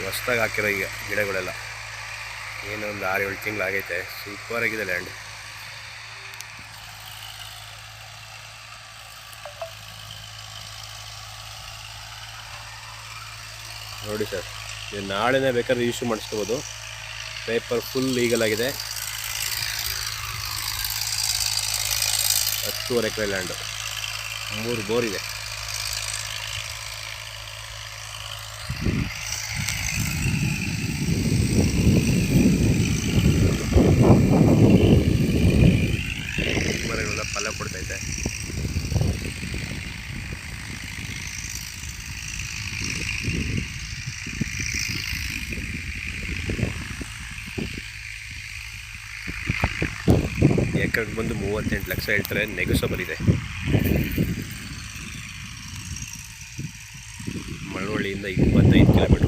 ಹೊಸ್ದಾಗಿ ಹಾಕಿರೋ ಈಗ ಗಿಡಗಳೆಲ್ಲ ಏನೊಂದು 6-7 ತಿಂಗಳಾಗೈತೆ. ಸೂಪರಾಗಿದೆ ಲ್ಯಾಂಡ್. ನೋಡಿ ಸರ್, ಇದು ನಾಳೆನೇ ಬೇಕಾದ್ರೆ ಇಶ್ಯೂ ಮಾಡಿಸ್ಕೋಬೋದು. ಪೇಪರ್ ಫುಲ್ ಲೀಗಲ್ ಆಗಿದೆ. 10.5 ಎಕರೆ ಲ್ಯಾಂಡು, 3 ಬೋರ್ ಇದೆ. ಮರಗಳೆಲ್ಲ ಫಲ ಕೊಡ್ತೈತೆ. ಎಕರೆಗೆ ಬಂದು 38 ಲಕ್ಷ ಹೇಳ್ತಾರೆ, ನೆಗೋಸಬಲ್ ಇದೆ. ಮಳವಳ್ಳಿಯಿಂದ 25 ಕಿಲೋಮೀಟರ್.